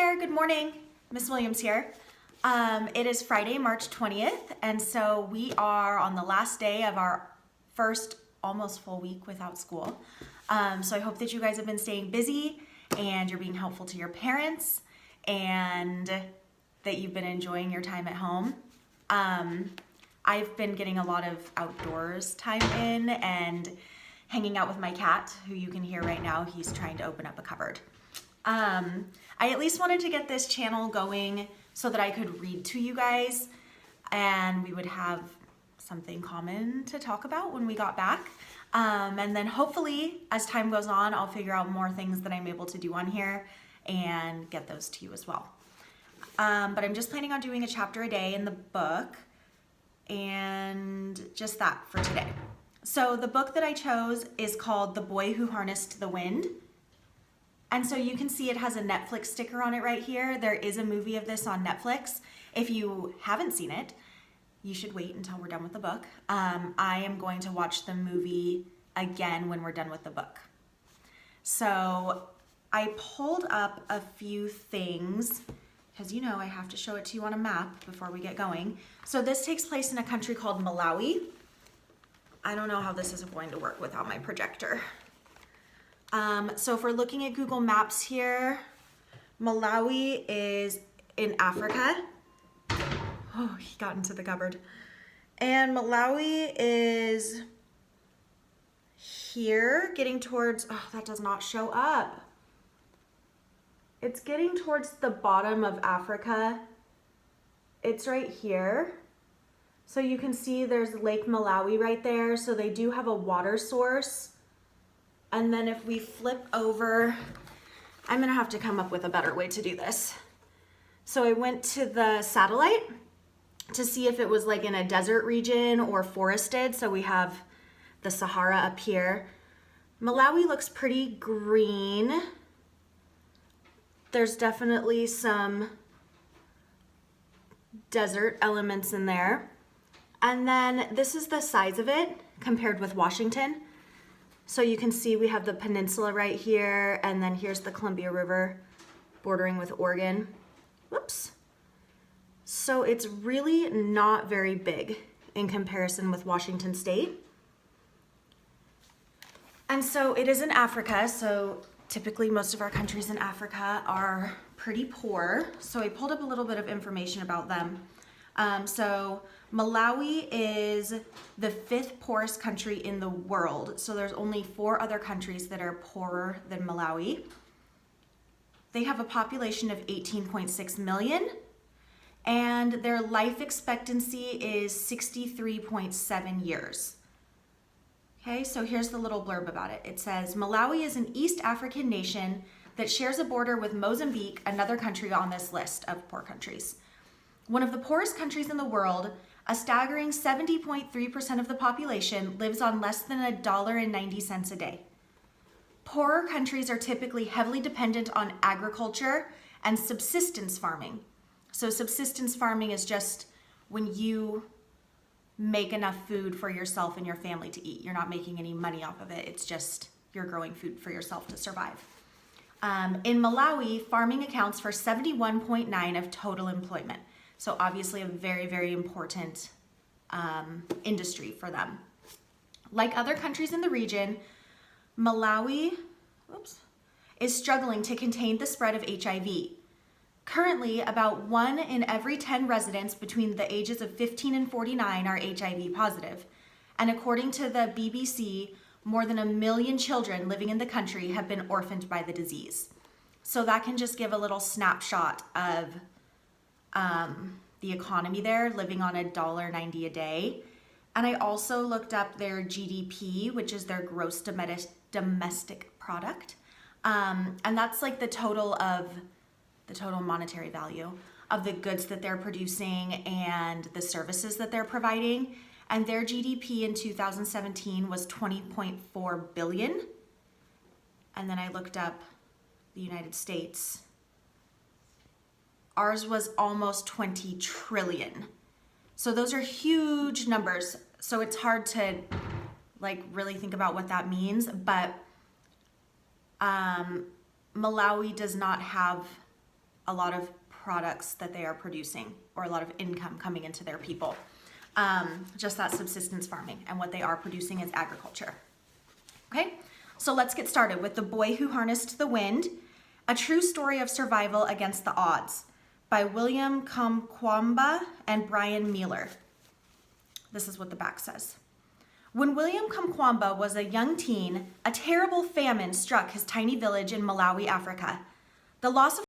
there, good morning. Miss Williams here. It is Friday, March 20th, and so we are on the last day of our first almost full week without school. So I hope that you guys have been staying busy and you're being helpful to your parents and that you've been enjoying your time at home. I've been getting a lot of outdoors time in and hanging out with my cat, who you can hear right now. He's trying to open up a cupboard. I at least wanted to get this channel going so that I could read to you guys and we would have something common to talk about when we got back. And then hopefully as time goes on, I'll figure out more things that I'm able to do on here and get those to you as well. But I'm just planning on doing a chapter a day in the book and just that for today. So the book that I chose is called The Boy Who Harnessed the Wind. And so you can see it has a Netflix sticker on it right here. There is a movie of this on Netflix. If you haven't seen it, you should wait until we're done with the book. I am going to watch the movie again when we're done with the book. So I pulled up a few things because you know I have to show it to you on a map before we get going. So this takes place in a country called Malawi. I don't know how this is going to work without my projector. So if we're looking at Google Maps here, Malawi is in Africa. Oh, he got into the cupboard. And Malawi is here, getting towards, oh, that does not show up. It's getting towards the bottom of Africa. It's right here. So you can see there's Lake Malawi right there. So they do have a water source. And then if we flip over, I'm gonna have to come up with a better way to do this. So I went to the satellite to see if it was like in a desert region or forested. So we have the Sahara up here. Malawi looks pretty green. There's definitely some desert elements in there. And then this is the size of it compared with Washington. So you can see we have the peninsula right here, and then here's the Columbia River bordering with Oregon. Whoops. So it's really not very big in comparison with Washington State. And so it is in Africa, so typically most of our countries in Africa are pretty poor. So I pulled up a little bit of information about them. So Malawi is the 5th poorest country in the world. So there's only 4 other countries that are poorer than Malawi. They have a population of 18.6 million and their life expectancy is 63.7 years. Okay, so here's the little blurb about it. It says, Malawi is an East African nation that shares a border with Mozambique, another country on this list of poor countries. One of the poorest countries in the world, a staggering 70.3% of the population lives on less than $1.90 a day. Poorer countries are typically heavily dependent on agriculture and subsistence farming. So subsistence farming is just when you make enough food for yourself and your family to eat. You're not making any money off of it. It's just you're growing food for yourself to survive. In Malawi, farming accounts for 71.9% of total employment. So obviously a very, very important industry for them. Like other countries in the region, Malawi is struggling to contain the spread of HIV. Currently, about 1 in every 10 residents between the ages of 15 and 49 are HIV positive. And according to the BBC, more than 1 million children living in the country have been orphaned by the disease. So that can just give a little snapshot of the economy there, living on $1.90 a day. And I also looked up their GDP, which is their gross domestic product. And that's like the total monetary value of the goods that they're producing and the services that they're providing. And their GDP in 2017 was 20.4 billion. And then I looked up the United States. Ours was almost 20 trillion. So those are huge numbers. So it's hard to like really think about what that means, but Malawi does not have a lot of products that they are producing, or a lot of income coming into their people. Just that subsistence farming, and what they are producing is agriculture. Okay, so let's get started with The Boy Who Harnessed the Wind, A True Story of Survival Against the Odds by William Kamkwamba and Brian Mealer. This is what the back says. When William Kamkwamba was a young teen, a terrible famine struck his tiny village in Malawi, Africa. The loss of